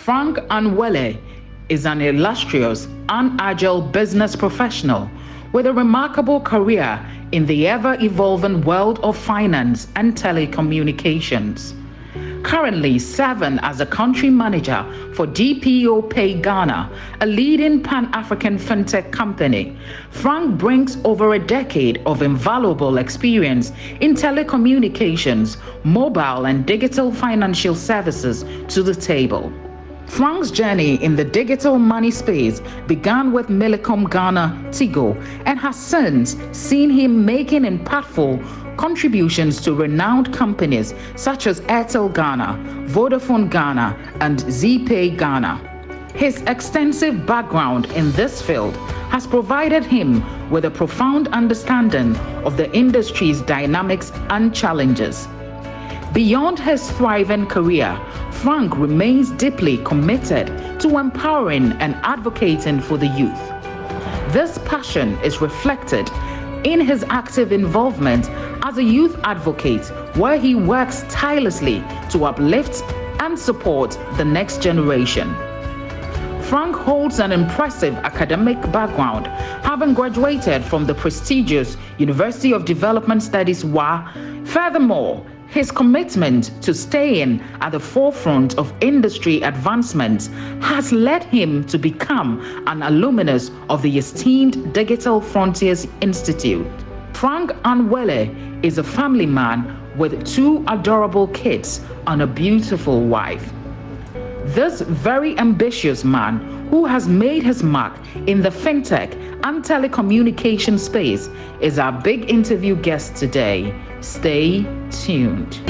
Frank Anwele is an illustrious and agile business professional with a remarkable career in the ever-evolving world of finance and telecommunications. Currently serving as a country manager for DPO Pay Ghana, a leading Pan-African fintech company, Frank brings over a decade of invaluable experience in telecommunications, mobile and digital financial services to the table. Frank's journey in the digital money space began with Millicom Ghana Tigo and has since seen him making impactful contributions to renowned companies such as Airtel Ghana, Vodafone Ghana, and Pay Ghana. His extensive background in this field has provided him with a profound understanding of the industry's dynamics and challenges. Beyond his thriving career, Frank remains deeply committed to empowering and advocating for the youth. This passion is reflected in his active involvement as a youth advocate, where he works tirelessly to uplift and support the next generation. Frank holds an impressive academic background, having graduated from the prestigious University of Development Studies WA. Furthermore, his commitment to staying at the forefront of industry advancements has led him to become an alumnus of the esteemed Digital Frontiers Institute. Frank Anwele is a family man with 2 adorable kids and a beautiful wife. This very ambitious man, who has made his mark in the fintech and telecommunication space, is our big interview guest today. Stay tuned.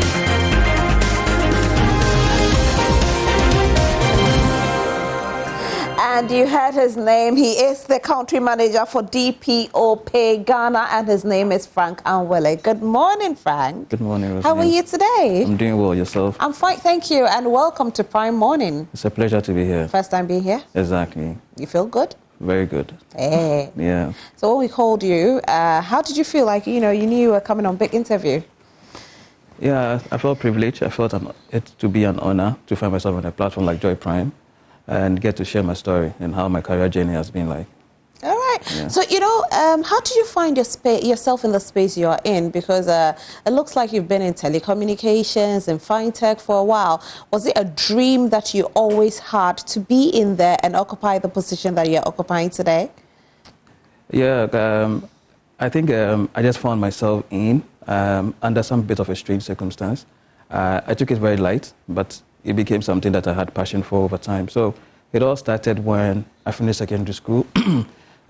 And you heard his name. He is the country manager for DPO Pay Ghana, and his name is Frank Anwele. Good morning, Frank. Good morning, Rosemary. How are you today? I'm doing well. Yourself? I'm fine, thank you, and welcome to Prime Morning. It's a pleasure to be here. First time being here? Exactly. You feel good? Very good. Hey. Yeah. So when we called you, how did you feel? Like, you knew you were coming on big interview. Yeah, I felt privileged. I felt it to be an honor to find myself on a platform like Joy Prime and get to share my story and how my career journey has been like. All right. Yeah. So, how did you find yourself in the space you are in? Because it looks like you've been in telecommunications and fintech for a while. Was it a dream that you always had to be in there and occupy the position that you're occupying today? Yeah, I think I just found myself under some bit of a strange circumstance. I took it very light, but it became something that I had passion for over time. So it all started when I finished secondary school.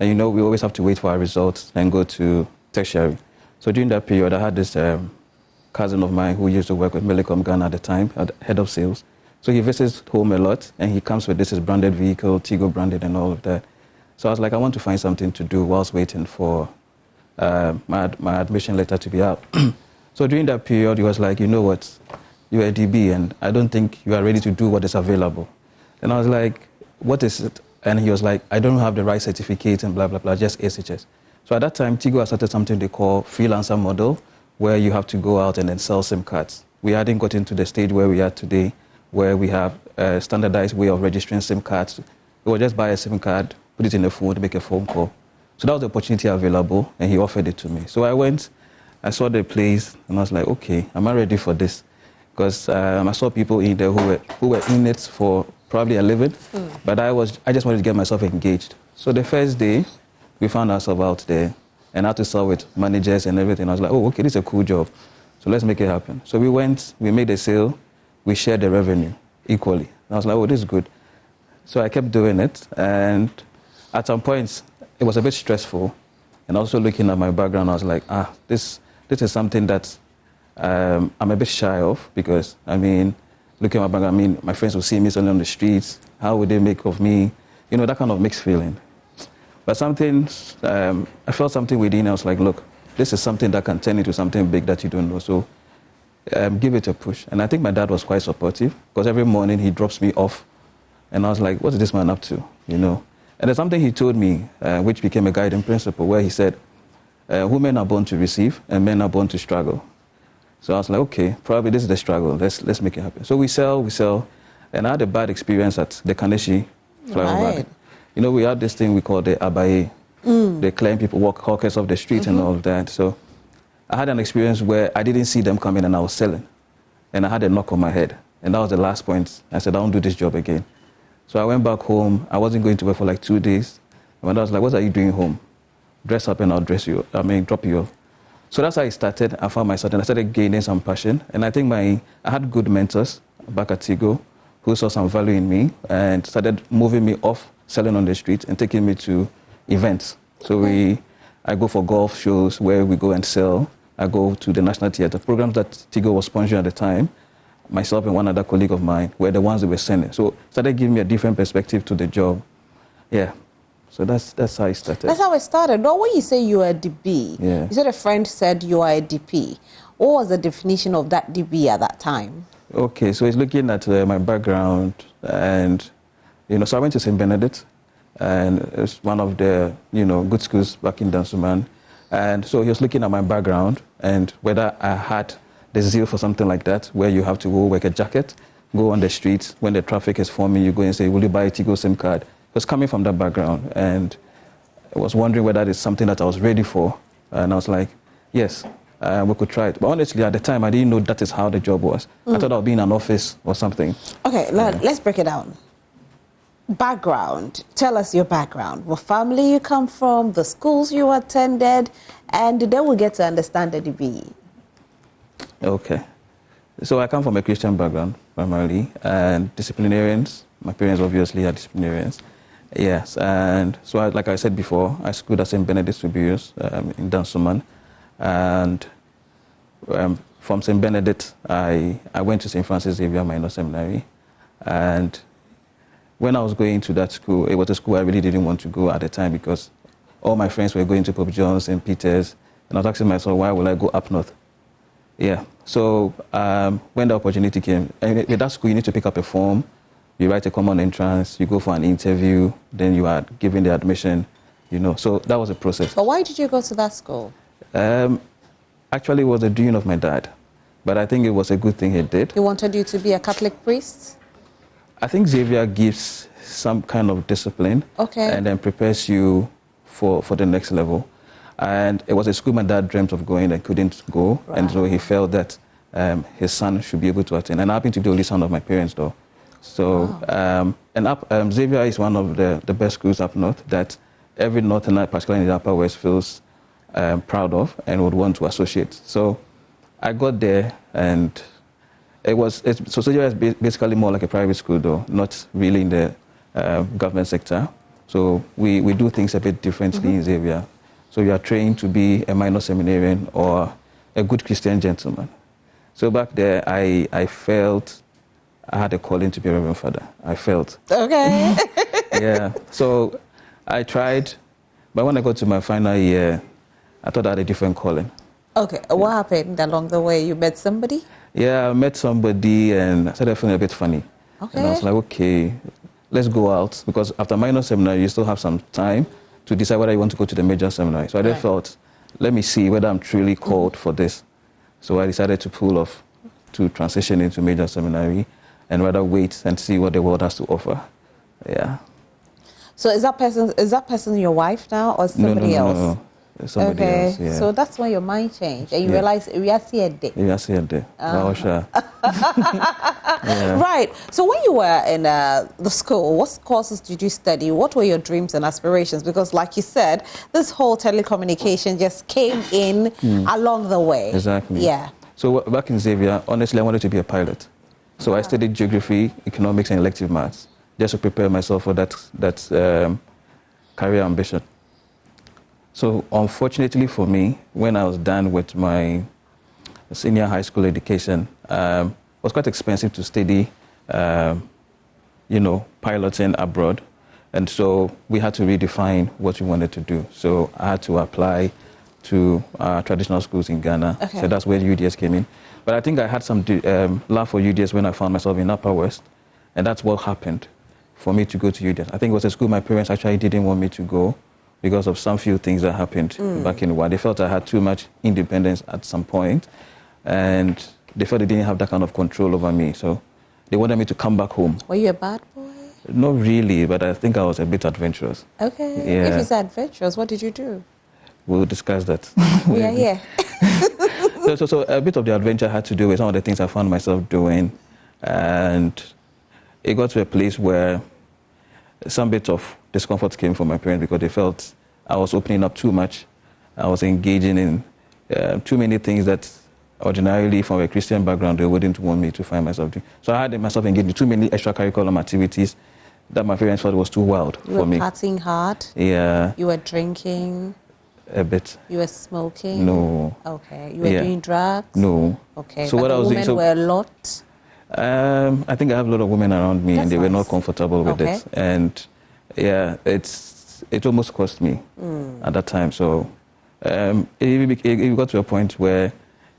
And we always have to wait for our results and go to tertiary. So during that period, I had this cousin of mine who used to work with Millicom Ghana at the time, head of sales. So he visits home a lot, and he comes with this branded vehicle, Tigo branded and all of that. So I was like, I want to find something to do whilst waiting for my admission letter to be out. So during that period, he was like, you know what, you're a DB, and I don't think you are ready to do what is available. And I was like, what is it? And he was like, I don't have the right certificate and blah, blah, blah, just SHS. So at that time, Tigo had started something they call freelancer model, where you have to go out and then sell SIM cards. We hadn't gotten to the stage where we are today, where we have a standardized way of registering SIM cards. We would just buy a SIM card, put it in the phone, make a phone call. So that was the opportunity available, and he offered it to me. So I went, I saw the place, and I was like, okay, am I ready for this? Because I saw people in there who were in it for probably a living, but I just wanted to get myself engaged. So the first day, we found ourselves out there and had to sell with managers and everything. I was like, oh, okay, this is a cool job. So let's make it happen. So we went, we made a sale, we shared the revenue equally. And I was like, oh, this is good. So I kept doing it, and at some points, it was a bit stressful. And also looking at my background, I was like, this is something that I'm a bit shy of, because, looking at my background, my friends will see me selling on the streets. How would they make of me? That kind of mixed feeling. But I felt something within. I was like, look, this is something that can turn into something big that you don't know. So give it a push. And I think my dad was quite supportive, because every morning he drops me off. And I was like, what's this man up to? And there's something he told me, which became a guiding principle, where he said, women are born to receive and men are born to struggle. So I was like, okay, probably this is the struggle. Let's make it happen. So we sell. And I had a bad experience at the Kaneshi flyover. Right. You know, we had this thing we call the Abaye. They claim people walk hawkers off the street and all that. So I had an experience where I didn't see them coming and I was selling. And I had a knock on my head. And that was the last point. I said, I don't do this job again. So I went back home. I wasn't going to work for like 2 days. And I was like, what are you doing home? Dress up and I'll drop you off. So that's how it started. I found myself and I started gaining some passion. And I think I had good mentors back at Tigo who saw some value in me and started moving me off selling on the street and taking me to events. So I go for golf shows where we go and sell. I go to the National Theatre. Programs that Tigo was sponsoring at the time, myself and one other colleague of mine were the ones that were sending. So it started giving me a different perspective to the job. Yeah. So that's how it started. That's how it started. No, when you say you are a DP, Yeah. you said a friend said you are a DP. What was the definition of that DP at that time? Okay, so it's looking at my background and, so I went to St. Benedict and it's one of the, good schools back in Dansuman. And so he was looking at my background and whether I had the zeal for something like that, where you have to go work a jacket, go on the streets, when the traffic is forming, you go and say, will you buy a Tigo SIM card? I was coming from that background and I was wondering whether it's something that I was ready for. And I was like, yes, we could try it. But honestly, at the time, I didn't know that is how the job was. I thought I would be in an office or something. Okay, let's break it down. Background. Tell us your background. What family you come from, the schools you attended, and then we'll get to understand the DB. Okay. So I come from a Christian background, primarily, and disciplinarians. My parents obviously are disciplinarians. Yes, and so like I said before, I schooled at St. Benedict Superiors in Dansuman. And from St. Benedict, I went to St. Francis Xavier Minor Seminary. And when I was going to that school, it was a school I really didn't want to go at the time because all my friends were going to Pope John's, St. Peter's. And I was asking myself, why will I go up north? Yeah, so when the opportunity came, and with that school, you need to pick up a form. You write a common entrance, you go for an interview, then you are given the admission, So that was a process. But why did you go to that school? Actually, it was a dream of my dad, but I think it was a good thing he did. He wanted you to be a Catholic priest? I think Xavier gives some kind of discipline and then prepares you for the next level. And it was a school my dad dreamt of going and couldn't go, and so he felt that his son should be able to attend. And I happen to be the only son of my parents, though. So, Xavier is one of the best schools up north that every northerner, particularly in the Upper West, feels proud of and would want to associate. So I got there and so Xavier is basically more like a private school though, not really in the government sector. So we do things a bit differently in Xavier. So you are trained to be a minor seminarian or a good Christian gentleman. So back there, I felt I had a calling to be a Reverend Father. I felt. Okay. Yeah. So I tried, but when I got to my final year, I thought I had a different calling. Okay. What happened along the way? You met somebody? Yeah, I met somebody and I started feeling a bit funny. Okay. And I was like, okay, let's go out. Because after minor seminary, you still have some time to decide whether you want to go to the major seminary. So I just felt, let me see whether I'm truly called for this. So I decided to pull off to transition into major seminary and rather wait and see what the world has to offer. Yeah. So is that person your wife now or somebody else? No. Somebody else, yeah. So that's when your mind changed and you realized we are here day. We are here day. Sure. Yeah. Right. So when you were in the school, what courses did you study? What were your dreams and aspirations? Because like you said, this whole telecommunication just came in along the way. Exactly. Yeah. So back in Xavier, honestly, I wanted to be a pilot. So I studied geography, economics, and elective maths just to prepare myself for that career ambition. So unfortunately for me, when I was done with my senior high school education, it was quite expensive to study, piloting abroad. And so we had to redefine what we wanted to do. So I had to apply to traditional schools in Ghana. Okay. So that's where UDS came in. But I think I had some love for UDS when I found myself in Upper West. And that's what happened for me to go to UDS. I think it was a school my parents actually didn't want me to go because of some few things that happened back in the war. They felt I had too much independence at some point, and they felt they didn't have that kind of control over me. So they wanted me to come back home. Were you a bad boy? Not really, but I think I was a bit adventurous. Okay. Yeah. If you said adventurous, what did you do? We'll discuss that. We are here. So a bit of the adventure had to do with some of the things I found myself doing. And it got to a place where some bit of discomfort came from my parents because they felt I was opening up too much. I was engaging in too many things that ordinarily from a Christian background they wouldn't want me to find myself doing. So I had myself engaged in too many extracurricular activities that my parents thought was too wild for me. You were partying hard? Yeah. You were drinking? A bit. You were smoking? No. Okay. You were doing drugs? No. Okay. So but what I was women doing, were a lot? I think I have a lot of women around me, and they were not comfortable with it. And yeah, it almost cost me at that time. So it got to a point where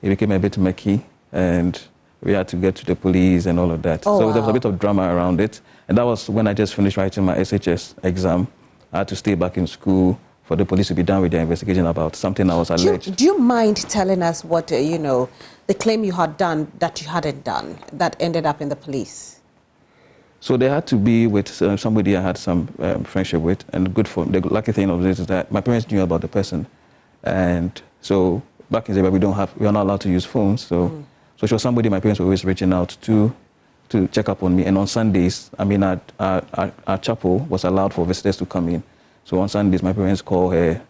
it became a bit murky, and we had to get to the police and all of that. So there was a bit of drama around it. And that was when I just finished writing my SHS exam. I had to stay back in school for the police to be done with their investigation about something I was alleged. Do you mind telling us what, the claim you had done that you hadn't done that ended up in the police? So they had to be with somebody I had some friendship with, and the lucky thing of this is that my parents knew about the person. And so back in Zimbabwe, we are not allowed to use phones. So she was somebody my parents were always reaching out to check up on me. And on Sundays, our chapel was allowed for visitors to come in. So on Sundays, my parents call her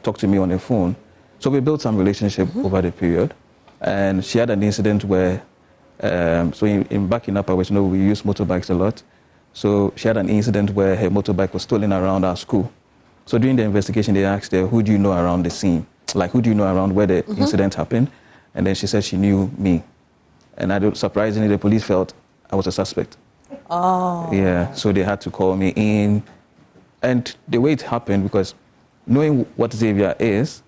talk to me on the phone. So we built some relationship over the period. And she had an incident where, in back in Upper West, we use motorbikes a lot. So she had an incident where her motorbike was stolen around our school. So during the investigation, they asked her, who do you know around the scene? Like, who do you know around where the incident happened? And then she said she knew me. And surprisingly, the police felt I was a suspect. Oh. Yeah, so they had to call me in. And the way it happened, because knowing what Xavier is,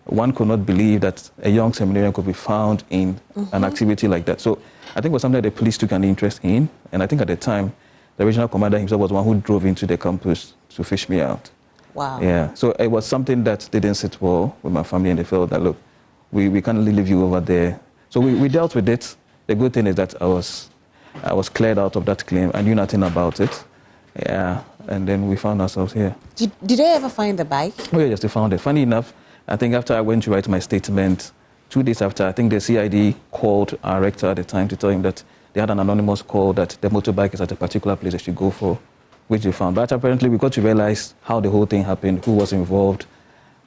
one could not believe that a young seminarian could be found in an activity like that. So I think it was something that the police took an interest in. And I think at the time, the regional commander himself was the one who drove into the campus to fish me out. Wow. Yeah, so it was something that didn't sit well with my family, and they felt that, look, we can't leave you over there. So we dealt with it. The good thing is that I was cleared out of that claim. I knew nothing about it. Yeah, and then we found ourselves here. Did they ever find the bike? Oh, yeah, yes, they found it. Funny enough, I think after I went to write my statement, 2 days after, I think the CID called our rector at the time to tell him that they had an anonymous call that the motorbike is at a particular place they should go for, which they found. But apparently we got to realize how the whole thing happened, who was involved,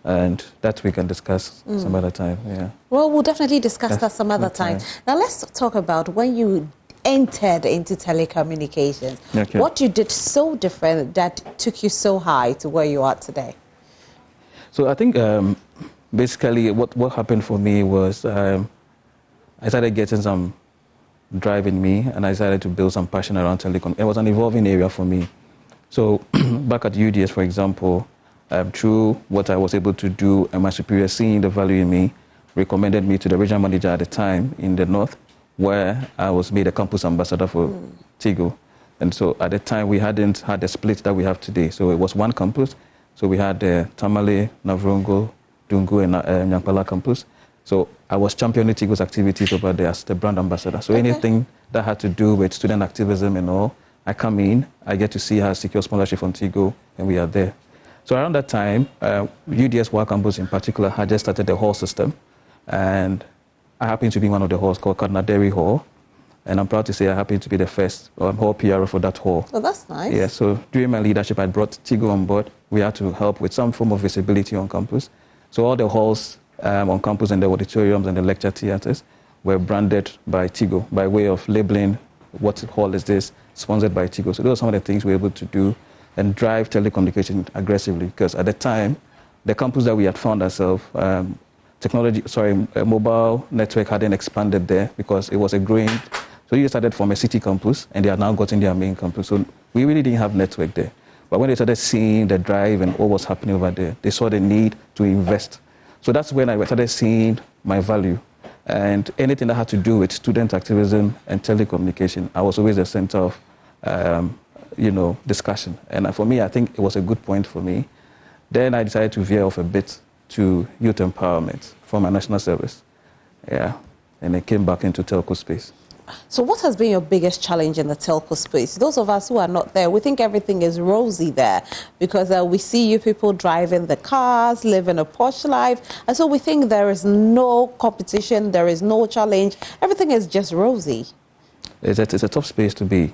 and that we can discuss some other time. Yeah. Well, we'll definitely discuss that some other time. Now let's talk about when you entered into telecommunications. Okay. What you did so different that took you so high to where you are today? So I think basically what happened for me was I started getting some drive in me, and I started to build some passion around telecom. It was an evolving area for me. So back at UDS, for example, through what I was able to do, and my superior seeing the value in me, recommended me to the regional manager at the time in the north, where I was made a campus ambassador for Tigo. And so at the time, we hadn't had the split that we have today. So it was one campus. So we had the Tamale, Navrongo, Dungu, and Nyankpala campus. So I was championing Tigo's activities over there as the brand ambassador. So anything that had to do with student activism and all, I come in, I get to see how secure sponsorship from Tigo, and we are there. So around that time, UDS Wa campus in particular had just started the hall system. And I happened to be one of the halls called Cardinal Dairy Hall. And I'm proud to say I happened to be the first hall PRO for that hall. Oh, that's nice. Yeah, so during my leadership, I brought Tigo on board. We had to help with some form of visibility on campus. So all the halls on campus and the auditoriums and the lecture theaters were branded by Tigo by way of labeling what hall is this, sponsored by Tigo. So those are some of the things we were able to do and drive telecommunication aggressively, because at the time, the campus that we had found ourselves, mobile network hadn't expanded there because it was a growing. So you started from a city campus, and they are now gotten their main campus. So we really didn't have network there. But when they started seeing the drive and what was happening over there, they saw the need to invest. So that's when I started seeing my value. And anything that had to do with student activism and telecommunication, I was always the center of, discussion. And for me, I think it was a good point for me. Then I decided to veer off a bit to youth empowerment for my national service. Yeah, and I came back into telco space. So what has been your biggest challenge in the telco space? Those of us who are not there, we think everything is rosy there because we see you people driving the cars, living a posh life. And so we think there is no competition, there is no challenge. Everything is just rosy. It's a tough space to be.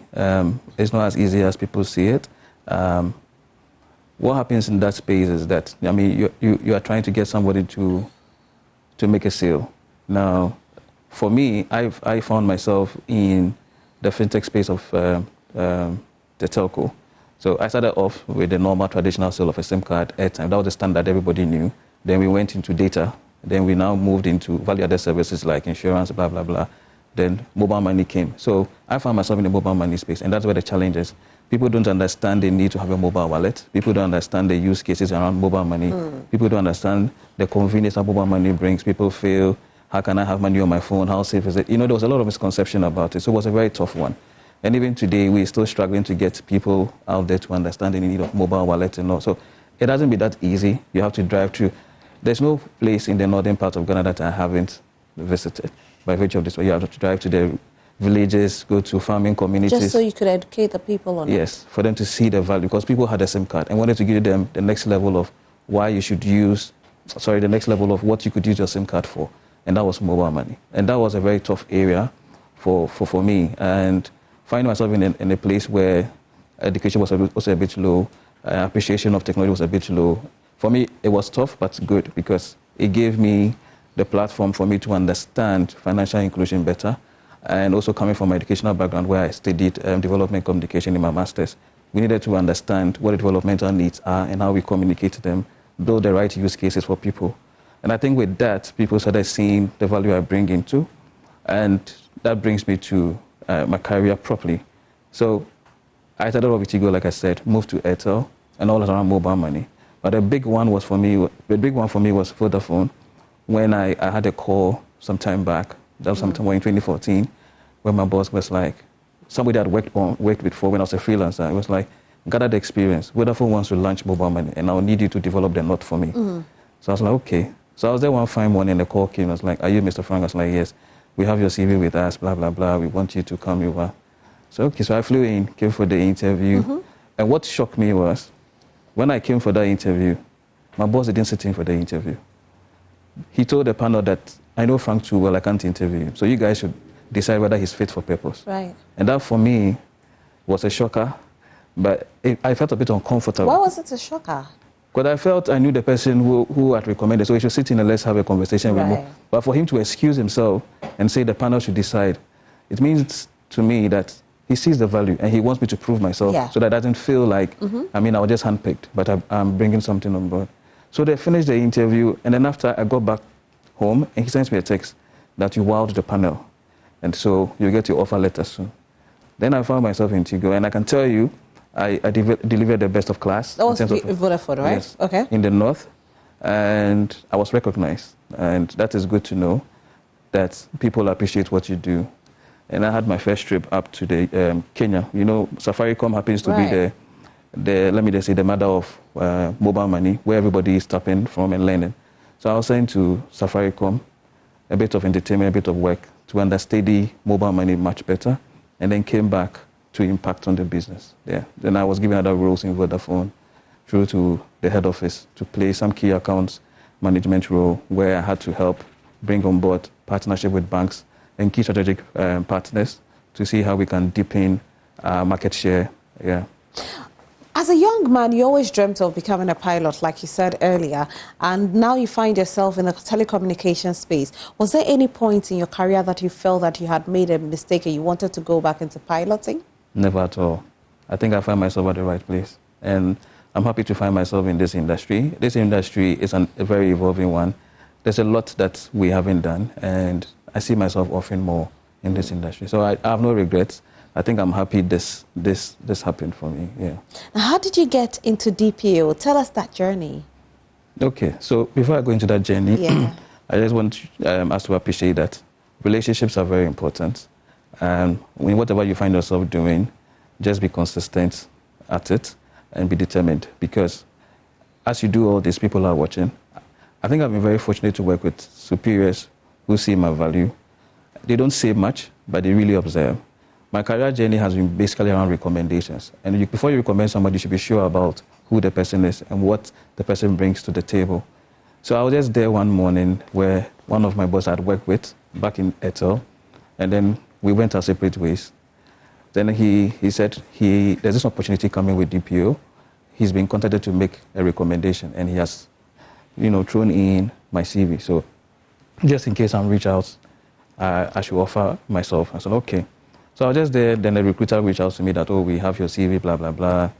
It's not as easy as people see it. What happens in that space is that, I mean, you are trying to get somebody to make a sale. Now, for me, I found myself in the fintech space of the telco. So I started off with the normal traditional sale of a SIM card, airtime. That was the standard everybody knew. Then we went into data. Then we now moved into value-added services like insurance, blah, blah, blah. Then mobile money came. So I found myself in the mobile money space, and that's where the challenge is. People don't understand the need to have a mobile wallet. People don't understand the use cases around mobile money. People don't understand the convenience that mobile money brings. People feel, how can I have money on my phone? How safe is it? You know, there was a lot of misconception about it. So it was a very tough one. And even today, we're still struggling to get people out there to understand the need of mobile wallet and all. So it hasn't been that easy. You have to drive through. There's no place in the northern part of Ghana that I haven't visited. By virtue of this, you have to drive to the villages, go to farming communities. Just so you could educate the people on it? Yes, for them to see the value. Because people had a SIM card and wanted to give them the next level of why you should use, the next level of what you could use your SIM card for. And that was mobile money. And that was a very tough area for me. And finding myself in a place where education was also a bit low, appreciation of technology was a bit low. For me, it was tough, but good, because it gave me the platform for me to understand financial inclusion better. And also coming from my educational background where I studied development communication in my master's, we needed to understand what the developmental needs are and how we communicate them, build the right use cases for people. And I think with that, people started seeing the value I bring into, and that brings me to my career properly. So I started off with Tigo, like I said, moved to Airtel, and all around mobile money. But the big one for me was Vodafone. When I had a call some time back, that was sometime in 2014, where my boss was like, somebody I'd worked before when I was a freelancer, it was like, gather the experience. Vodafone wants to launch mobile money, and I'll need you to develop the node for me. So I was like, okay. So I was there one fine morning, and the call came. I was like, are you Mr. Frank? I was like, yes. We have your CV with us, blah, blah, blah. We want you to come over. So, okay. So I flew in, came for the interview. And what shocked me was, when I came for that interview, my boss didn't sit in for the interview. He told the panel that, I know Frank too well, I can't interview him. So you guys should decide whether he's fit for purpose. Right. And that, for me, was a shocker. But I felt a bit uncomfortable. Why was it a shocker? Because I felt I knew the person who had recommended, so he should sit in and let's have a conversation with him. But for him to excuse himself and say the panel should decide, it means to me that he sees the value and he wants me to prove myself so that it doesn't feel like, I mean, I was just handpicked, but I'm bringing something on board. So they finished the interview, and then after I got back home, and he sends me a text that you wowed the panel, and so you'll get your offer letter soon. Then I found myself in Tigo, and I can tell you, I delivered the best of class. That was Vodafone, right? Yes, okay. In the north, and I was recognized, and that is good to know that people appreciate what you do. And I had my first trip up to the Kenya. You know, Safaricom happens to be let me just say, the mother of mobile money, where everybody is tapping from and learning. So I was saying to Safaricom, a bit of entertainment, a bit of work to understand the mobile money much better, and then came back to impact on the business. Yeah. Then I was given other roles in Vodafone, through to the head office to play some key accounts management role, where I had to help bring on board partnership with banks and key strategic partners to see how we can deepen market share. Yeah. As a young man, you always dreamt of becoming a pilot, like you said earlier, and now you find yourself in the telecommunication space. Was there any point in your career that you felt that you had made a mistake and you wanted to go back into piloting? Never at all. I think I found myself at the right place, and I'm happy to find myself in this industry. This industry is a very evolving one. There's a lot that we haven't done, and I see myself offering more in this industry. So I have no regrets. I think I'm happy this happened for me, yeah. Now, how did you get into DPO? Tell us that journey. Okay, so before I go into that journey, I just want us to appreciate that relationships are very important. And whatever you find yourself doing, just be consistent at it and be determined, because as you do all this, people are watching. I think I've been very fortunate to work with superiors who see my value they don't say much, but they really observe. My career journey has been basically around recommendations. And before you recommend somebody, you should be sure about who the person is and what the person brings to the table. So I was just there one morning where one of my bosses I'd worked with back in Ethel, and then we went our separate ways. Then he said there's this opportunity coming with DPO. He's been contacted to make a recommendation, and he has, thrown in my CV. So just in case I'm reached out, I should offer myself. I said, okay. So I was just there, then the recruiter reached out to me that, we have your CV, blah, blah, blah.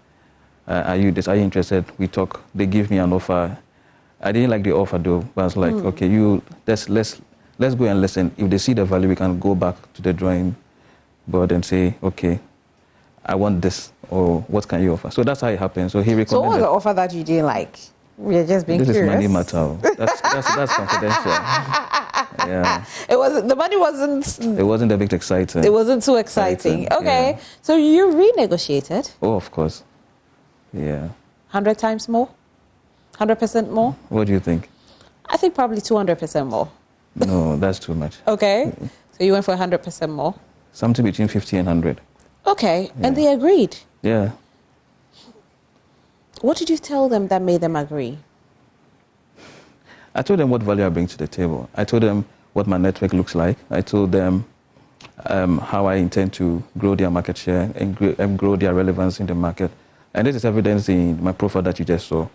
Are you interested? We talk. They give me an offer. I didn't like the offer though, but I was like, okay, let's go and listen. If they see the value, we can go back to the drawing board and say, okay, I want this, or what can you offer? So that's how it happened. So he recommended. So what was the offer that you didn't like? We're just being curious. This is money matter. That's confidential. Yeah. The money wasn't. It wasn't a bit exciting. It wasn't too exciting. Okay. Yeah. So you renegotiated? Oh, of course. Yeah. 100 times more? 100% more? What do you think? I think probably 200% more. No, that's too much. Okay. So you went for 100% more? Something between 50 and 100. Okay. Yeah. And they agreed? Yeah. What did you tell them that made them agree? I told them what value I bring to the table. I told them what my network looks like. I told them how I intend to grow their market share and grow their relevance in the market. And this is evidence in my profile that you just saw.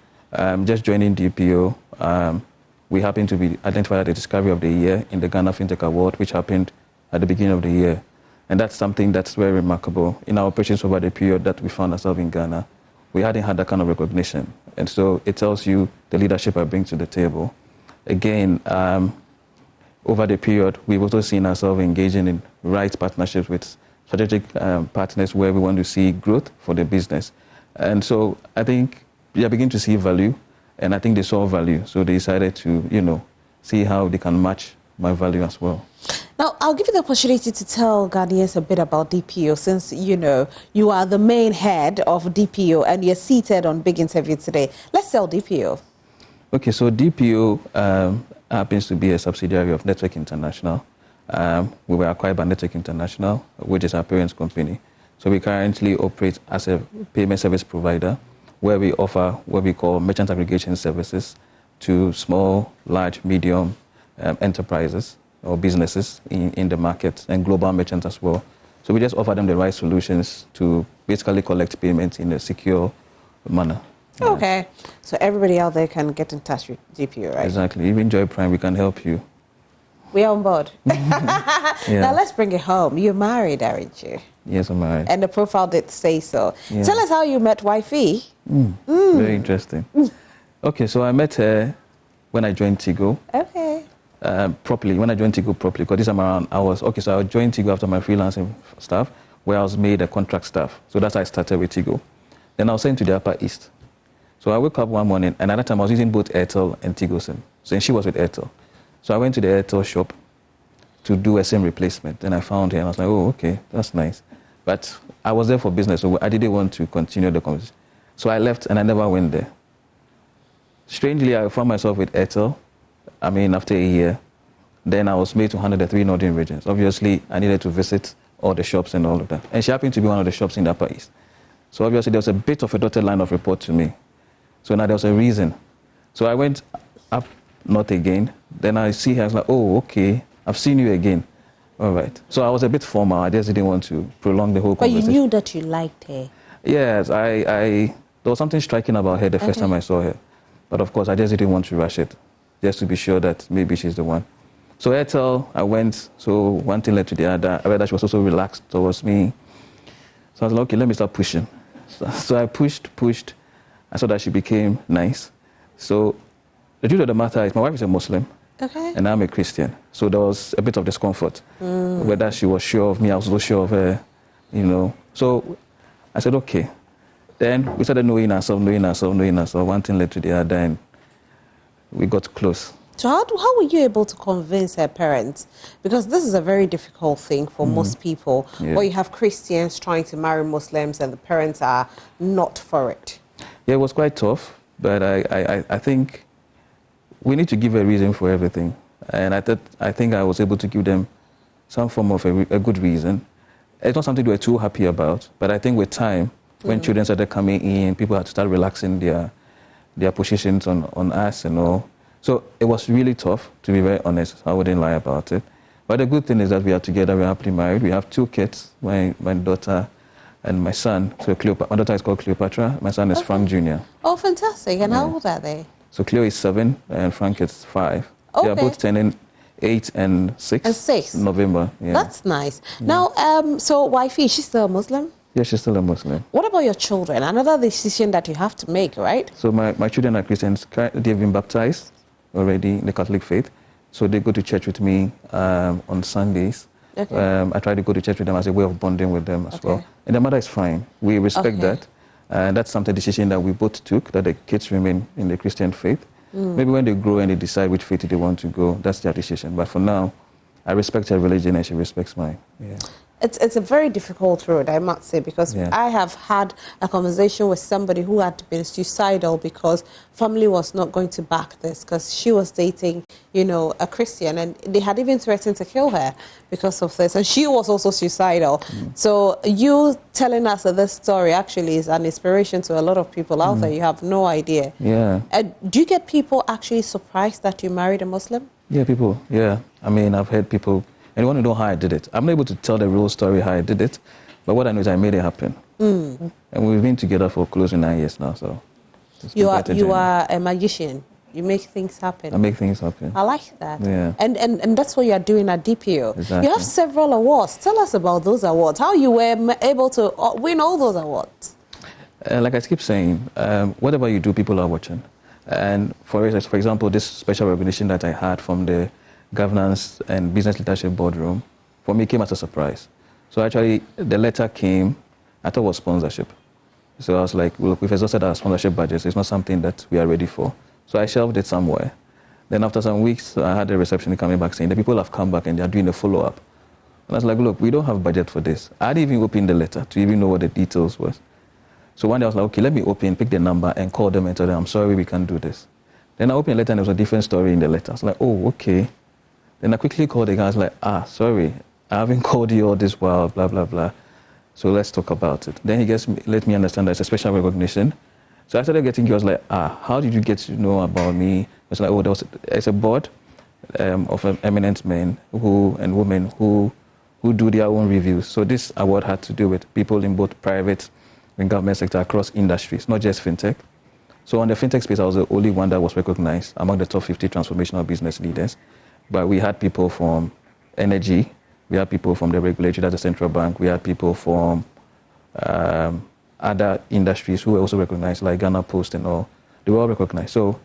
Just joining DPO, we happened to be identified as the Discovery of the Year in the Ghana FinTech Award, which happened at the beginning of the year. And that's something that's very remarkable. In our operations over the period that we found ourselves in Ghana, we hadn't had that kind of recognition. And so it tells you the leadership I bring to the table. Again, over the period, we've also seen ourselves engaging in right partnerships with strategic partners where we want to see growth for the business. And so I think they are beginning to see value, and I think they saw value. So they decided to, see how they can match my value as well. Now, I'll give you the opportunity to tell Ghanaians a bit about DPO, since, you are the main head of DPO and you're seated on Big Interview today. Let's tell DPO. Okay, so DPO happens to be a subsidiary of Network International. We were acquired by Network International, which is our parent company. So we currently operate as a payment service provider where we offer what we call merchant aggregation services to small, large, medium enterprises or businesses in the market, and global merchants as well. So we just offer them the right solutions to basically collect payments in a secure manner. Okay. So everybody out there can get in touch with DPO, right? Exactly. Even Joy Prime, we can help you. We're on board. Yeah. Now let's bring it home. You're married, aren't you? Yes, I'm married. And the profile did say so. Yeah. Tell us how you met wifey. Very interesting. Okay, so I met her when I joined Tigo. Okay. Properly, when I joined Tigo properly, because this time around I joined Tigo after my freelancing stuff, where I was made a contract staff. So that's how I started with Tigo. Then I was sent to the Upper East. So I woke up one morning, and at that time I was using both Airtel and Tigo SIM. So she was with Airtel. So I went to the Airtel shop to do a SIM replacement. Then I found her, and I was like, oh, okay, that's nice. But I was there for business, so I didn't want to continue the conversation. So I left, and I never went there. Strangely, I found myself with Airtel. After a year, then I was made to handle the 3 northern regions. Obviously, I needed to visit all the shops and all of that. And she happened to be one of the shops in the Upper East. So obviously, there was a bit of a dotted line of report to me. So now there was a reason. So I went up north again. Then I see her, I was like, oh, okay, I've seen you again. All right. So I was a bit formal. I just didn't want to prolong the whole conversation. But you knew that you liked her. Yes, there was something striking about her the first time I saw her. But of course, I just didn't want to rush it, just to be sure that maybe she's the one. So Airtel, I went, so one thing led to the other. I read that she was also relaxed towards me. So I was like, okay, let me start pushing. So I pushed. I saw that she became nice. So the truth of the matter is my wife is a Muslim. Okay. And I'm a Christian. So there was a bit of discomfort. Whether she was sure of me, I was also sure of her, So I said, okay. Then we started knowing ourselves. One thing led to the other, and we got close. So how were you able to convince her parents? Because this is a very difficult thing for most people, where you have Christians trying to marry Muslims and the parents are not for it. Yeah, it was quite tough, but I think we need to give a reason for everything. And I think I was able to give them some form of a good reason. It's not something we're too happy about, but I think with time, when children started coming in, people had to start relaxing their positions on us and all. So it was really tough, to be very honest. I wouldn't lie about it. But the good thing is that we are together, we're happily married. We have 2 kids, my daughter and my son. So my daughter is called Cleopatra, my son is Frank Jr. Oh, fantastic. And how old are they? So Cleo is 7 and Frank is 5. Okay. They are both turning 8 and 6. And 6? November, yeah. That's nice. Now, so wifey, she's still a Muslim? Yeah, she's still a Muslim. What about your children? Another decision that you have to make, right? So my children are Christians. They've been baptized already in the Catholic faith. So they go to church with me on Sundays. Okay. I try to go to church with them as a way of bonding with them as well. And the mother is fine. We respect that. And that's something, decision that we both took, that the kids remain in the Christian faith. Maybe when they grow and they decide which faith they want to go, that's their decision. But for now, I respect her religion and she respects mine. Yeah. It's a very difficult road, I must say, because I have had a conversation with somebody who had been suicidal because family was not going to back this, because she was dating, you know, a Christian, and they had even threatened to kill her because of this, and she was also suicidal. So you telling us this story actually is an inspiration to a lot of people out there. You have no idea. Yeah. Do you get people actually surprised that you married a Muslim? Yeah, people. Yeah. I mean, I've heard people. And you want to know how I did it. I'm not able to tell the real story how I did it, but what I know is I made it happen. And we've been together for close to 9 years now, so. You are a magician. You make things happen. I make things happen. I like that. Yeah. And that's what you are doing at DPO. Exactly. You have several awards. Tell us about those awards. How you were able to win all those awards. Like I keep saying, whatever you do, people are watching. And for example, this special recognition that I had from the Governance and Business Leadership Boardroom, for me, came as a surprise. So actually, the letter came, I thought it was sponsorship. So I was like, look, we've exhausted our sponsorship budget, so it's not something that we are ready for. So I shelved it somewhere. Then after some weeks, I had a receptionist coming back saying, the people have come back and they're doing a follow-up. And I was like, look, we don't have budget for this. I didn't even open the letter to even know what the details was. So one day I was like, okay, let me pick the number and call them and tell them, I'm sorry, we can't do this. Then I opened the letter and there was a different story in the letter. I was like, oh, okay. Then I quickly called the guy. I was like, sorry, I haven't called you all this while, blah, blah, blah. So let's talk about it. Then he let me understand that it's a special recognition. So I started getting curious, like, how did you get to know about me? I was like, it's a board of eminent men and women who do their own reviews. So this award had to do with people in both private and government sector across industries, not just fintech. So on the fintech space, I was the only one that was recognized among the top 50 transformational business leaders. But we had people from energy, we had people from the regulatory, that's the central bank, we had people from other industries who were also recognized, like Ghana Post and all. They were all recognized. So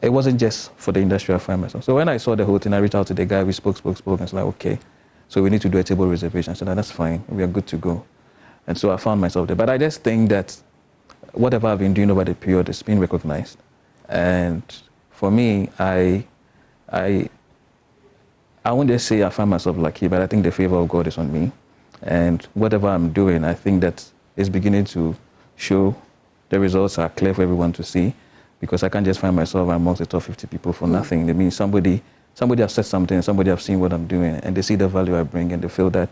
it wasn't just for the industry I find myself. So when I saw the whole thing, I reached out to the guy, we spoke, and it's like, okay, so we need to do a table reservation. I said, that's fine, we are good to go. And so I found myself there. But I just think that whatever I've been doing over the period is being recognized. And for me, I won't just say I find myself lucky, but I think the favor of God is on me. And whatever I'm doing, I think that is beginning to show. The results are clear for everyone to see, because I can't just find myself amongst the top 50 people for nothing. It means somebody has said something, somebody has seen what I'm doing, and they see the value I bring, and they feel that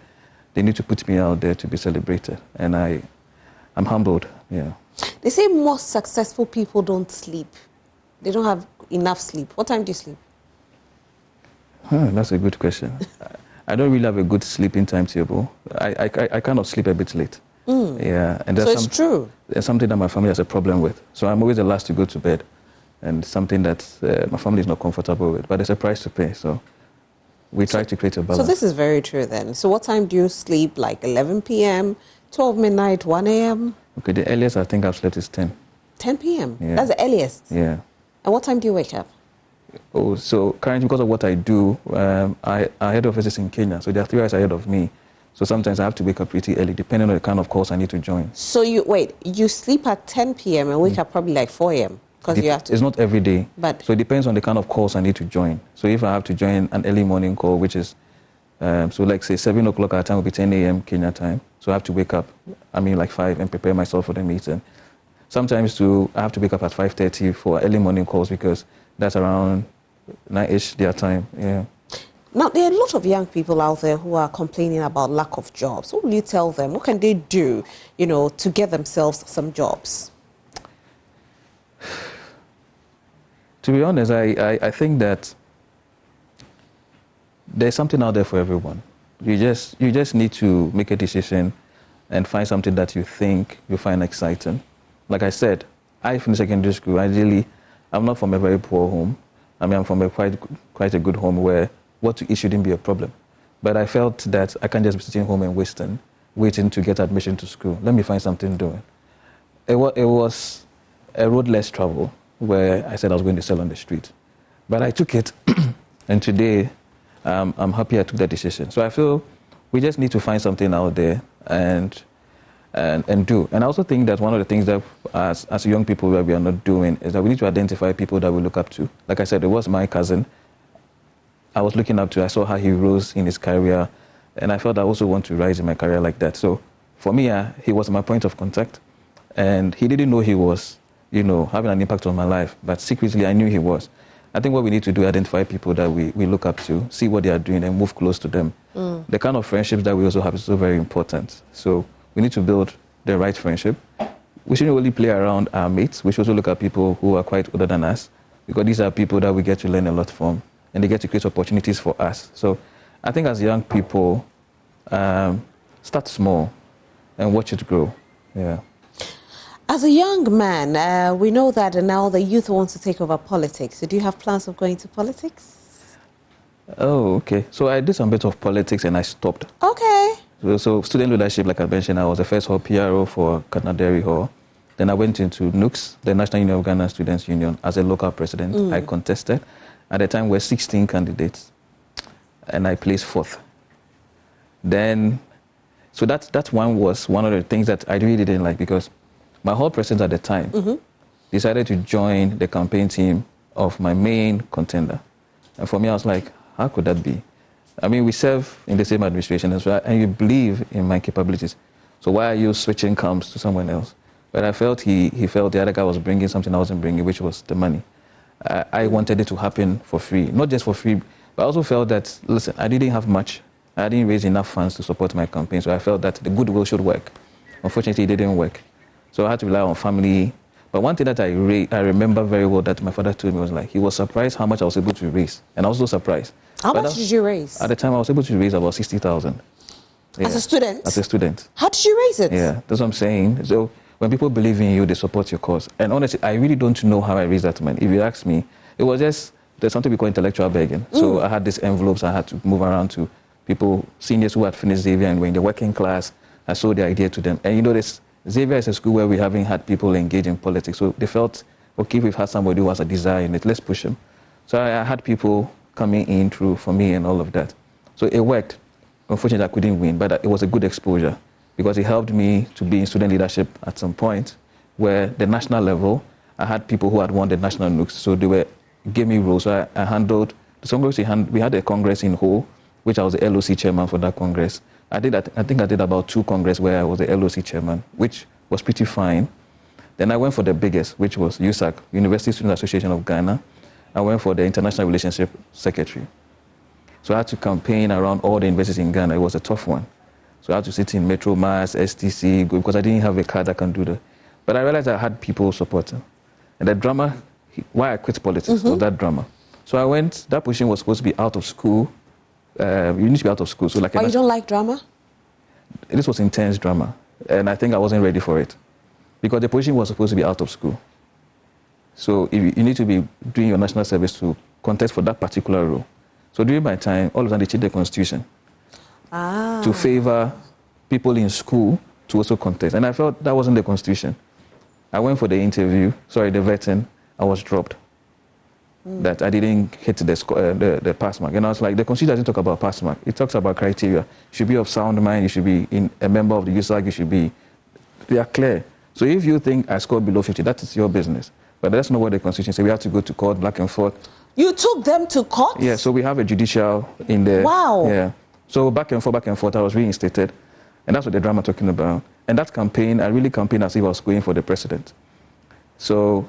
they need to put me out there to be celebrated. And I'm humbled, yeah. They say most successful people don't sleep. They don't have enough sleep. What time do you sleep? That's a good question. I don't really have a good sleeping timetable. I kind of sleep a bit late. Yeah, and so it's true. There's something that my family has a problem with. So I'm always the last to go to bed, and something that my family is not comfortable with. But there's a price to pay, so we try to create a balance. So this is very true then. So what time do you sleep? Like 11 p.m., 12 midnight, 1 a.m.? Okay, the earliest I think I've slept is 10. 10 p.m.? Yeah. That's the earliest? Yeah. And what time do you wake up? Oh, so currently, because of what I do, our head office is in Kenya, so there are 3 hours ahead of me. So sometimes I have to wake up pretty early, depending on the kind of calls I need to join. So you sleep at 10 p.m. and wake up probably like 4 a.m. because you have to. It's not every day. So it depends on the kind of calls I need to join. So if I have to join an early morning call, which is, so like say 7 o'clock our time will be 10 a.m. Kenya time. So I have to wake up, like 5 and prepare myself for the meeting. Sometimes I have to wake up at 5:30 for early morning calls because that's around 9-ish their time, yeah. Now, there are a lot of young people out there who are complaining about lack of jobs. What will you tell them? What can they do, you know, to get themselves some jobs? To be honest, I think that there's something out there for everyone. You just need to make a decision and find something that you think you find exciting. Like I said, I finished secondary school. Ideally, I'm not from a very poor home. I mean, I'm from a quite a good home where what to eat shouldn't be a problem. But I felt that I can't just be sitting home and waiting to get admission to school. Let me find something doing. It was a road less travel where I said I was going to sell on the street. But I took it, and today I'm happy I took that decision. So I feel we just need to find something out there and do. And I also think that one of the things that as young people that we are not doing is that we need to identify people that we look up to. Like I said, it was my cousin I was looking up to. I saw how he rose in his career, and I felt I also want to rise in my career like that. So for me, he was my point of contact, and he didn't know he was, you know, having an impact on my life, but secretly I knew he was. I think what we need to do is identify people that we look up to, see what they are doing, and move close to them. The kind of friendships that we also have is so very important. So we need to build the right friendship. We shouldn't really play around our mates. We should also look at people who are quite older than us, because these are people that we get to learn a lot from, and they get to create opportunities for us. So I think as young people, start small and watch it grow. Yeah. As a young man, we know that now the youth wants to take over politics. So do you have plans of going to politics? Oh, okay. So I did some bit of politics and I stopped. Okay. So student leadership, like I mentioned, I was the first hall PRO for Canadary Hall. Then I went into NUCS, the National Union of Ghana Students Union, as a local president. I contested. At the time, we were 16 candidates, and I placed 4th. Then, so that one was one of the things that I really didn't like, because my hall president at the time decided to join the campaign team of my main contender. And for me, I was like, how could that be? I mean, we serve in the same administration as well, and you believe in my capabilities. So why are you switching camps to someone else? But I felt he felt the other guy was bringing something I wasn't bringing, which was the money. I wanted it to happen for free, not just for free, but I also felt that, listen, I didn't have much. I didn't raise enough funds to support my campaign, so I felt that the goodwill should work. Unfortunately, it didn't work. So I had to rely on family. But one thing that I remember very well that my father told me was like, he was surprised how much I was able to raise. And I was also surprised. How much did you raise? At the time, I was able to raise about 60,000. Yeah. As a student? As a student. How did you raise it? Yeah, that's what I'm saying. So when people believe in you, they support your cause. And honestly, I really don't know how I raised that money. If you ask me, it was just, there's something we call intellectual begging. So I had these envelopes I had to move around to people, seniors who had finished Xavier and were in the working class. I sold the idea to them. And you know, Xavier is a school where we haven't had people engage in politics. So they felt, okay, we've had somebody who has a desire in it, let's push him. So I had people coming in through for me and all of that. So it worked. Unfortunately, I couldn't win, but it was a good exposure because it helped me to be in student leadership at some point where the national level, I had people who had won the national NUCS, so they gave me roles. So I handled the Congress. We had a Congress in Ho, which I was the LOC chairman for that Congress. I think I did about 2 Congress where I was the LOC chairman, which was pretty fine. Then I went for the biggest, which was USAC, University Student Association of Ghana. I went for the International Relationship Secretary. So I had to campaign around all the universities in Ghana. It was a tough one. So I had to sit in Metro Mass, STC, because I didn't have a card that can do that. But I realized I had people supporting. And the drama, why I quit politics was that drama. So I went, that position was supposed to be out of school. You need to be out of school. So like, you don't like drama? This was intense drama. And I think I wasn't ready for it. Because the position was supposed to be out of school. So you need to be doing your national service to contest for that particular role. So during my time, all of a sudden they changed the constitution to favor people in school to also contest. And I felt that wasn't the constitution. I went for the interview, the vetting, I was dropped. That I didn't hit the pass mark. And I was like, the constitution doesn't talk about pass mark. It talks about criteria. You should be of sound mind, you should be a member of the USAG, you should be, they are clear. So if you think I scored below 50, that is your business. But that's not what the constitution says. We have to go to court, back and forth. You took them to court? Yeah, so we have a judicial in there. Wow. Yeah. So back and forth, I was reinstated. And that's what the drama talking about. And that campaign, I really campaigned as if I was going for the president. So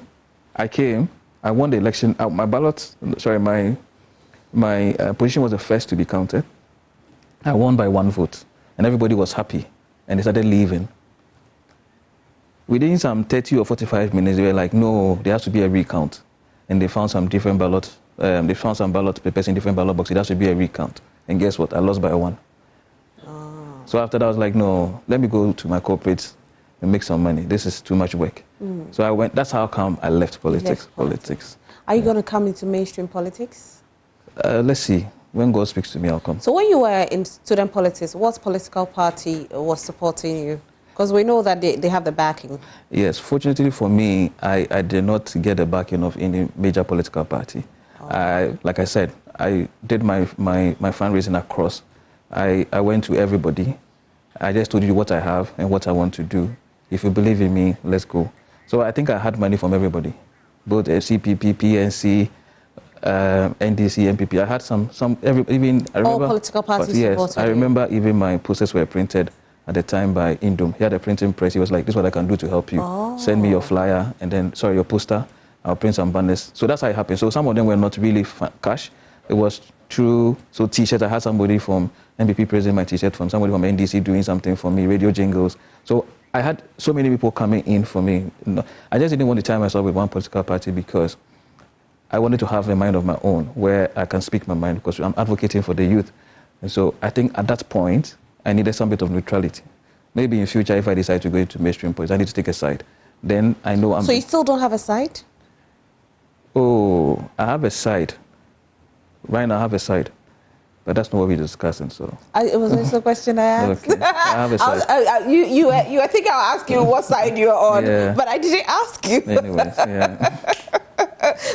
I came, I won the election. My my position was the first to be counted. I won by 1 vote, and everybody was happy, and they started leaving. Within some 30 or 45 minutes, they were like, no, there has to be a recount. And they found some different ballot, they found some ballot papers in different ballot boxes. It has to be a recount. And guess what? I lost by 1. Oh. So after that, I was like, no, let me go to my corporate and make some money. This is too much work. So I went, that's how come I left politics. Are you going to come into mainstream politics? Let's see. When God speaks to me, I'll come. So when you were in student politics, what political party was supporting you? Because we know that they have the backing. Yes, fortunately for me, I did not get the backing of any major political party. Oh. Like I said, I did my fundraising across. I went to everybody. I just told you what I have and what I want to do. If you believe in me, let's go. So I think I had money from everybody, both CPP, PNC, NDC, MPP. I had even I remember, all political parties. Yes, I remember even my posters were printed at the time by Indom. He had a printing press. He was like, this is what I can do to help you. Oh. Send me your flyer and then, your poster. I'll print some banners. So that's how it happened. So some of them were not really cash. It was true. So t-shirts, I had somebody from MPP printing my t-shirt, from somebody from NDC doing something for me, radio jingles. So I had so many people coming in for me. I just didn't want to tie myself with one political party because I wanted to have a mind of my own where I can speak my mind because I'm advocating for the youth. And so I think at that point, I needed some bit of neutrality. Maybe in future, if I decide to go into mainstream politics, I need to take a side. Then I know I'm... So you still don't have a side? Oh, I have a side. Right now, I have a side. But that's not what we're discussing, so... It was just a question I asked. Okay. I have a side. I think I'll ask you what side you're on, yeah. But I didn't ask you. Anyways, yeah.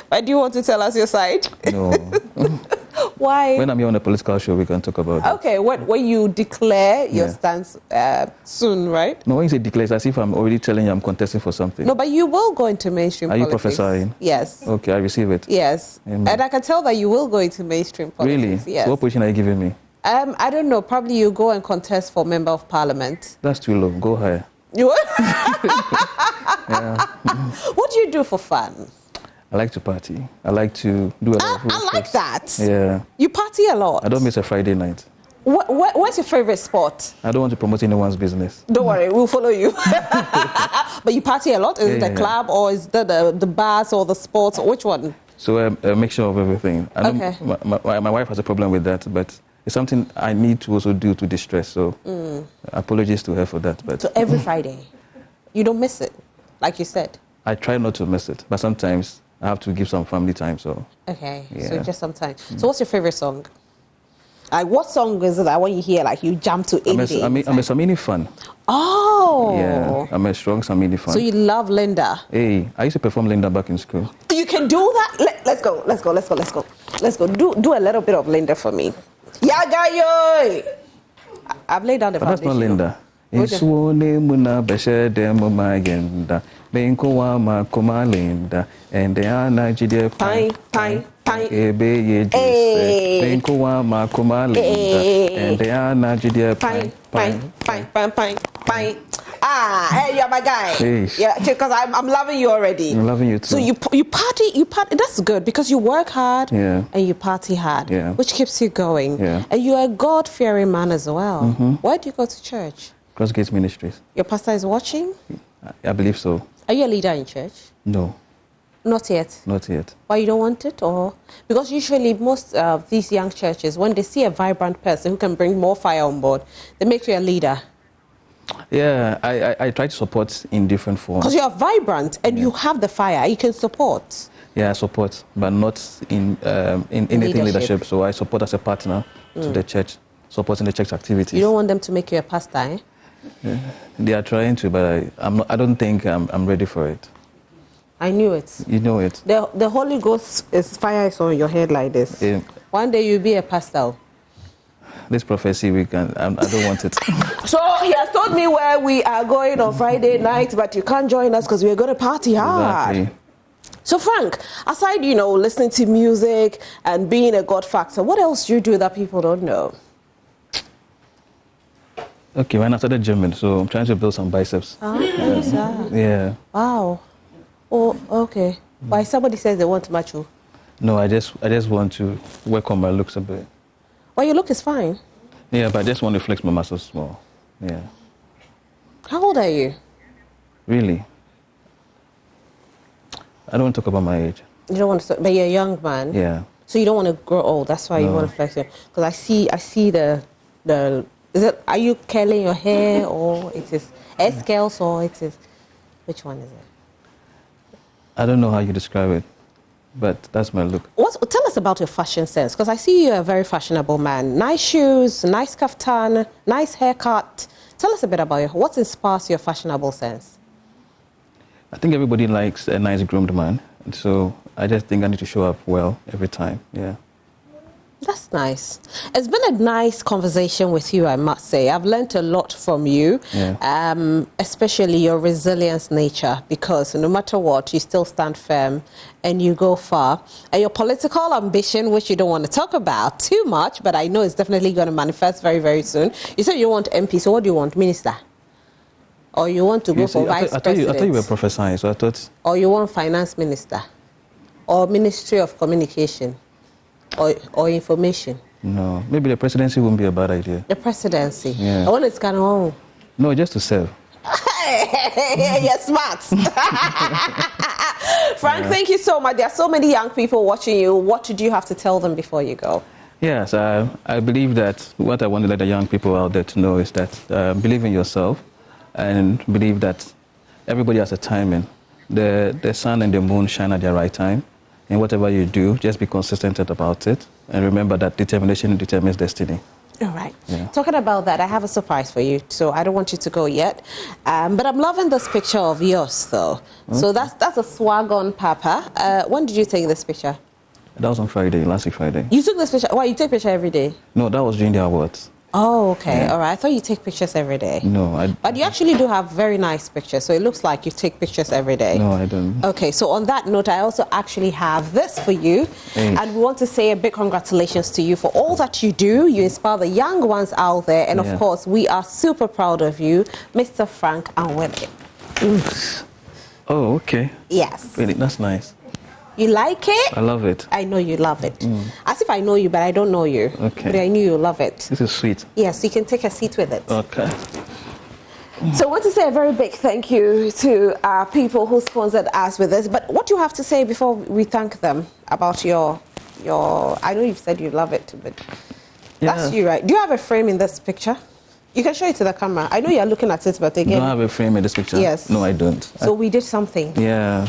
But do you want to tell us your side? No. Why? When I'm here on a political show, we can talk about it. Okay, when you declare your stance soon, right? No, when you say declare, it's as if I'm already telling you I'm contesting for something. No, but you will go into mainstream politics. Are you prophesying? Yes. Okay, I receive it. Yes. Amen. And I can tell that you will go into mainstream politics. Really? Yes. So what position are you giving me? I don't know. Probably you go and contest for Member of Parliament. That's too low. Go higher. You what? Yeah. What do you do for fun? I like to party. I like to do a lot of I like that. Yeah. You party a lot. I don't miss a Friday night. What's your favorite sport? I don't want to promote anyone's business. Don't worry, we'll follow you. But you party a lot? Is it the club or is it the bars or the sports? Which one? So a mixture of everything. I know Okay. my wife has a problem with that, but it's something I need to also do to distress. So apologies to her for that. But so every Friday, you don't miss it, like you said. I try not to miss it, but sometimes I have to give some family time. So okay, yeah. so just some time. So what's your favorite song? Like what song is it that when you hear like you jump to any day? I'm a Samini fan. Oh. Yeah, I'm a strong Samini fan. So you love Linda? Hey, I used to perform Linda back in school. You can do that? Let's go. Do a little bit of Linda for me. Yaga yo! I've laid down the but foundation. That's not Linda. Insuone muna beshe demo magenda. Benko wa makoma Linda. And the ana jide Pine. Ebe ye jise. Benko wa makoma Linda. And the ana jide Pine. Ah, hey, you're my guy. Eish. Yeah, because I'm loving you already. I'm loving you too. So you party. That's good because you work hard and you party hard, which keeps you going. Yeah. And you're a God-fearing man as well. Why do you go to church? Cross Gates Ministries. Your pastor is watching? I believe so. Are you a leader in church? No. Not yet? Not yet. Why you don't want it? Or because usually most of these young churches, when they see a vibrant person who can bring more fire on board, they make you a leader. Yeah, I try to support in different forms. Because you're vibrant and you have the fire, you can support. Yeah, I support, but not in anything leadership. So I support as a partner to the church, supporting the church activities. You don't want them to make you a pastor, eh? Yeah, they are trying to, but I don't think I'm ready for it. I knew it. You know it. The Holy Ghost is fire is on your head like this. Yeah. One day you'll be a pastor. This prophecy, I don't want it. So he has told me where we are going on Friday night, but you can't join us because we're going to party hard. Exactly. So Frank, aside, listening to music and being a God factor, what else do you do that people don't know? Okay, when I started gymming, so I'm trying to build some biceps. Yeah. Yeah. Wow. Oh, okay. Why somebody says they want to match you? No, I just want to work on my looks a bit. Well, your look is fine. Yeah, but I just want to flex my muscles more. Yeah. How old are you? Really? I don't want to talk about my age. You don't want to, but you're a young man. Yeah. So you don't want to grow old. That's why you want to flex it. Because I see the. Is it? Are you curling your hair or it is S-curls or it is? Which one is it? I don't know how you describe it, but that's my look. Tell us about your fashion sense, because I see you're a very fashionable man. Nice shoes, nice kaftan, nice haircut. Tell us a bit about what inspires your fashionable sense. I think everybody likes a nice groomed man, and so I just think I need to show up well every time. Yeah. That's nice. It's been a nice conversation with you, I must say. I've learned a lot from you, especially your resilience nature, because no matter what, you still stand firm and you go far. And your political ambition, which you don't want to talk about too much, but I know it's definitely going to manifest very, very soon. You said you want MP, so what do you want? Minister? Or you want to go for vice president? I thought you were prophesying, so I thought... Or you want finance minister? Or Ministry of Communication? Or information? No, maybe the presidency wouldn't be a bad idea. The presidency? Yeah. When it's kind of... No, just to serve. You're smart. Frank, thank you so much. There are so many young people watching you. What did you have to tell them before you go? Yes, I believe that what I want to let the young people out there to know is that believe in yourself and believe that everybody has a timing. The sun and the moon shine at their right time. And whatever you do, just be consistent about it. And remember that determination determines destiny. All right. Yeah. Talking about that, I have a surprise for you. So I don't want you to go yet. But I'm loving this picture of yours, though. Okay. So that's a swag on Papa. When did you take this picture? That was on Friday, last week Friday. You took this picture? Why, you take picture every day? No, that was during the awards. Oh, okay. Yeah. All right. I thought you take pictures every day. No, But you actually do have very nice pictures, so it looks like you take pictures every day. No, I don't. Okay, so on that note, I also actually have this for you. Thanks. And we want to say a big congratulations to you for all that you do. You inspire the young ones out there. And of course, we are super proud of you, Mr. Frank Anwele. Oh, okay. Yes. Really, that's nice. You like it? I love it. I know you love it. As if I know you, but I don't know you. Okay. But I knew you love it. This is sweet. Yes, you can take a seat with it. Okay. So I want to say a very big thank you to our people who sponsored us with this. But what do you have to say before we thank them about your I know you've said you love it, but that's you, right? Do you have a frame in this picture? You can show it to the camera. I know you're looking at it, but again... Do I have a frame in this picture? Yes. No, I don't. So we did something. Yeah.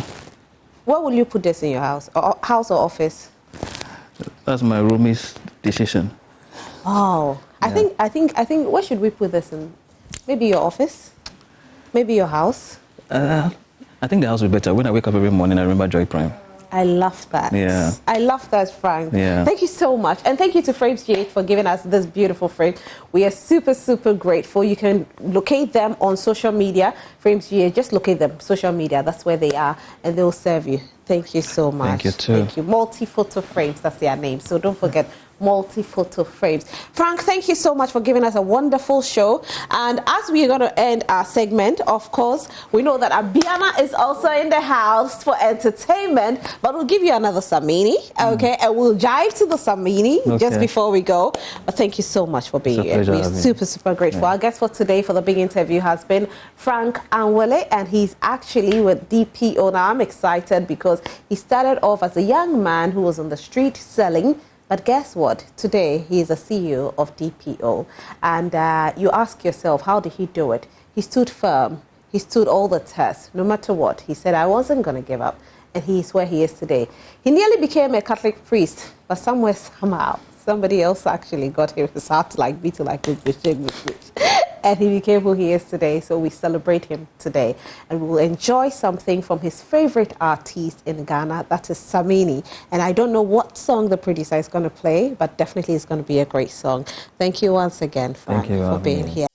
Where will you put this in your house? Or house or office? That's my roomie's decision. Oh, yeah. I think. Where should we put this in? Maybe your office. Maybe your house. I think the house would be better. When I wake up every morning, I remember Joy Prime. I love that. Yeah. I love that, Frank. Yeah. Thank you so much. And thank you to Frames GH for giving us this beautiful frame. We are super, super grateful. You can locate them on social media. Frames GH, just locate them, social media. That's where they are, and they'll serve you. Thank you so much. Thank you, too. Thank you. Multi-photo frames, that's their name. So don't forget, multi-photo frames. Frank, thank you so much for giving us a wonderful show. And as we are going to end our segment, of course, we know that Abiana is also in the house for entertainment, but we'll give you another Samini, okay? And we'll jive to the Samini just before we go. But thank you so much for being here. We're super, super grateful. Our guest for today for the big interview has been Frank Anwele, and he's actually with DPO. Now, I'm excited because he started off as a young man who was on the street selling. But guess what? Today, he is a CEO of DPO. And you ask yourself, how did he do it? He stood firm. He stood all the tests, no matter what. He said, I wasn't going to give up. And he's where he is today. He nearly became a Catholic priest, but somewhere, somehow, somebody else actually got him his heart to like beat to like this. And he became who he is today. So we celebrate him today. And we will enjoy something from his favorite artist in Ghana, that is Samini. And I don't know what song the producer is going to play, but definitely it's going to be a great song. Thank you once again, Frank, for being here.